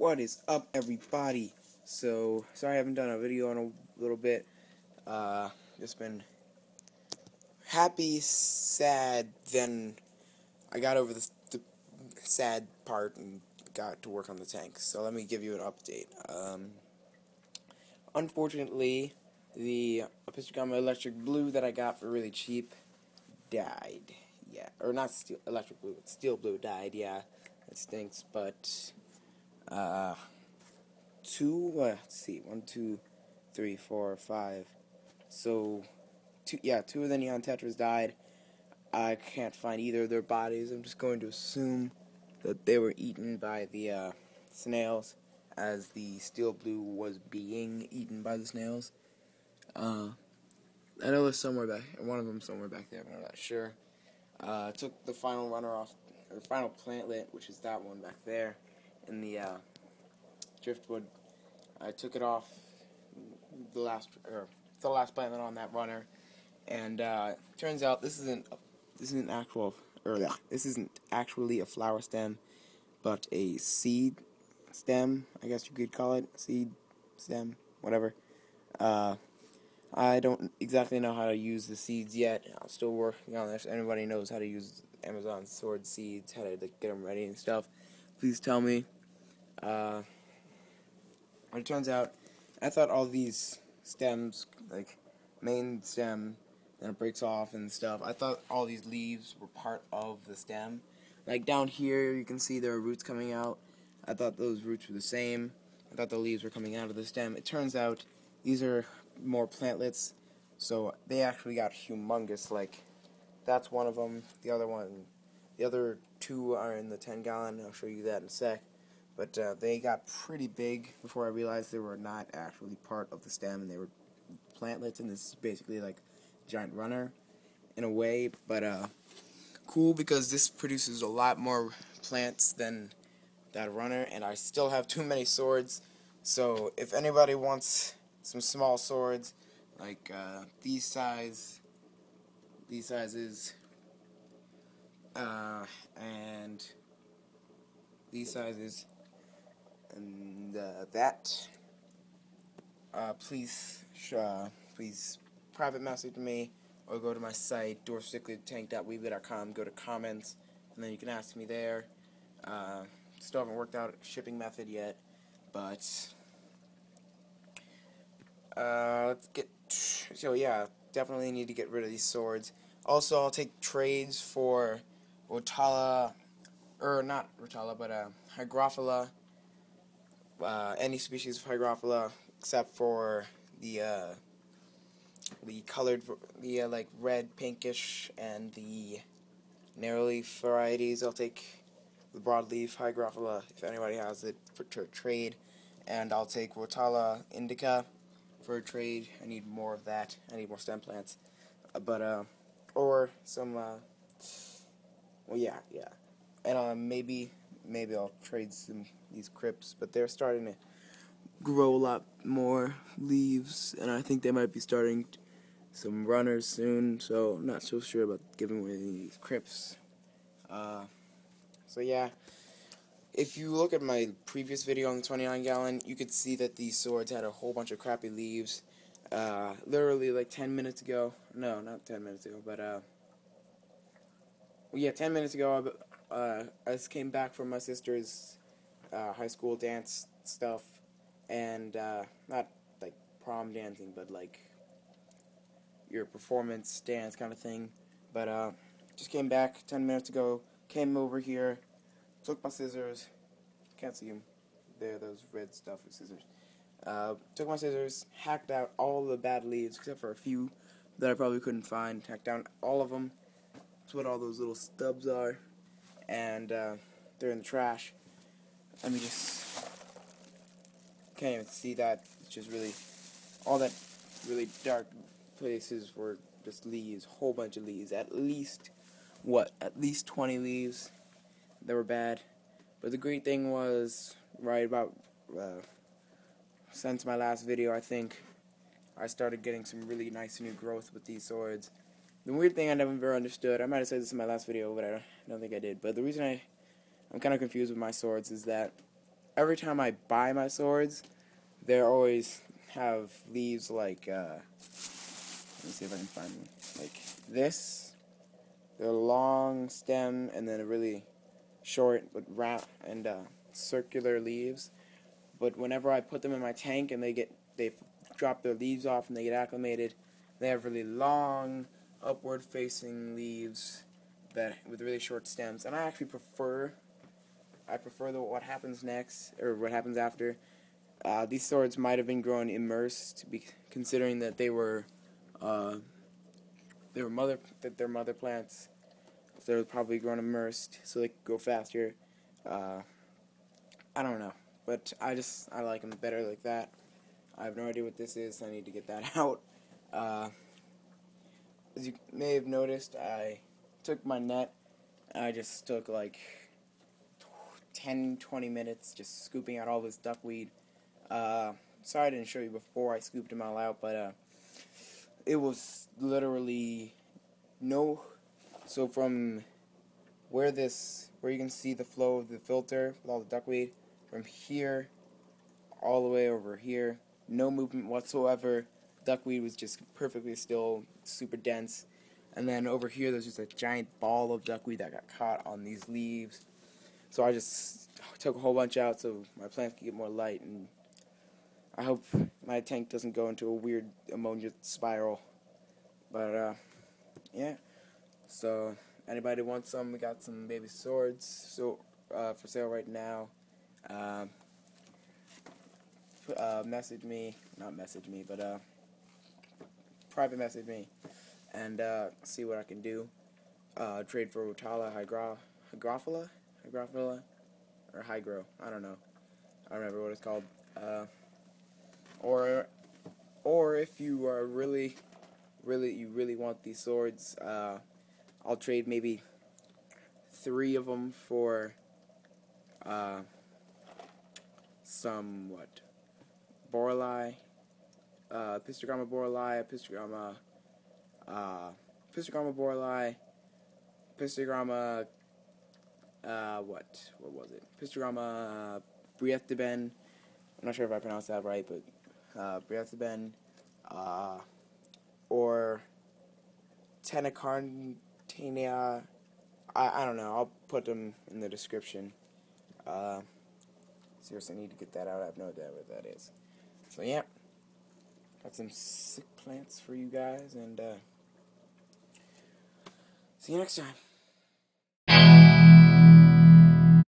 What is up, everybody? So, sorry I haven't done a video in a little bit. Just been happy, sad, then I got over the sad part and got to work on the tank. So let me give you an update. Unfortunately, the Episcoma Electric Blue that I got for really cheap died. Yeah, or not steel, electric blue, steel blue died, yeah. It stinks, but, let's see, 1, 2, 3, 4, 5. So, two of the neon tetras died. I can't find either of their bodies. I'm just going to assume that they were eaten by the snails, as the steel blue was being eaten by the snails. I know there's one of them somewhere back there, but I'm not sure. Took the final runner off, or final plantlet, which is that one back there, in the driftwood. I took it off the last plantlet on that runner, and turns out this isn't actually a flower stem, but a seed stem, I guess you could call it, seed stem, whatever. I don't exactly know how to use the seeds yet. I'm still working on this. If anybody knows how to use Amazon sword seeds, how to get them ready and stuff, please tell me. It turns out, I thought all these stems, like main stem, then it breaks off and stuff, I thought all these leaves were part of the stem. Like down here, you can see there are roots coming out. I thought those roots were the same. I thought the leaves were coming out of the stem. It turns out these are more plantlets, so they actually got humongous. Like, that's one of them. The other two are in the 10-gallon. I'll show you that in a sec. But they got pretty big before I realized they were not actually part of the stem, and they were plantlets, and this is basically like a giant runner in a way. But cool, because this produces a lot more plants than that runner, and I still have too many swords. So if anybody wants some small swords, like these sizes, and these sizes, and that, please private message me, or go to my site, dwarfcichlitank.weebly.com, go to comments, and then you can ask me there. Still haven't worked out a shipping method yet, but definitely need to get rid of these swords. Also, I'll take trades for Rotala, or not Rotala, but Hygrophila, any species of Hygrophila, except for the colored, like red, pinkish, and the narrowleaf varieties. I'll take the broadleaf Hygrophila if anybody has it for trade, and I'll take Rotala indica for a trade. I need more of that. I need more stem plants, or some. And maybe I'll trade these crypts, but they're starting to grow a lot more leaves, and I think they might be starting some runners soon. So I'm not so sure about giving away these crypts. So yeah. If you look at my previous video on the 29-gallon, you could see that these swords had a whole bunch of crappy leaves. Literally like 10 minutes ago. No, not 10 minutes ago, but 10 minutes ago, I just came back from my sister's high school dance stuff, and not like prom dancing, but like your performance dance kind of thing. But just came back 10 minutes ago, came over here, took my scissors, can't see them, they're those red stuff with scissors. Took my scissors, hacked out all the bad leaves, except for a few that I probably couldn't find, hacked down all of them. That's what all those little stubs are, and they're in the trash. Let me just, can't even see that, it's just really, all that really dark places were just leaves, whole bunch of leaves, at least 20 leaves that were bad. But the great thing was, right about since my last video, I think I started getting some really nice new growth with these swords. The weird thing I never understood, I might have said this in my last video, but I don't think I did, but the reason I'm kind of confused with my swords is that every time I buy my swords, they always have leaves like, let me see if I can find them, like this. They're long stem and then a really short but and circular leaves. But whenever I put them in my tank and they drop their leaves off and they get acclimated, they have really long, upward-facing leaves that with really short stems. And I actually prefer what happens next or what happens after. These swords might have been grown immersed, considering that they're mother plants. So they were probably grown immersed, so they could go faster. I don't know, but I like them better like that. I have no idea what this is, so I need to get that out. As you may have noticed, I took my net, and I just took like 10-20 minutes just scooping out all this duckweed. Sorry I didn't show you before I scooped them all out, but it was literally no. So from where you can see the flow of the filter with all the duckweed, from here all the way over here, no movement whatsoever. Duckweed was just perfectly still, super dense. And then over here there's just a giant ball of duckweed that got caught on these leaves. So I just took a whole bunch out so my plants can get more light, and I hope my tank doesn't go into a weird ammonia spiral. But yeah. So anybody wants some? We got some baby swords for sale right now. Message me, not message me, but private message me, and see what I can do. Trade for Rotala, Hygrophila, or Hygro. I don't know. I don't remember what it's called. Or if you are really want these swords, I'll trade maybe 3 of them for some Borlai, Pistogramma Borlai, Pistogramma Borlai, Pistogramma, what was it? Pistogramma Brietheben. I'm not sure if I pronounced that right, but Brietheben, or Tenacarntania. I don't know. I'll put them in the description. Seriously, I need to get that out. I have no idea what that is. So yeah, got some sick plants for you guys, and see you next time.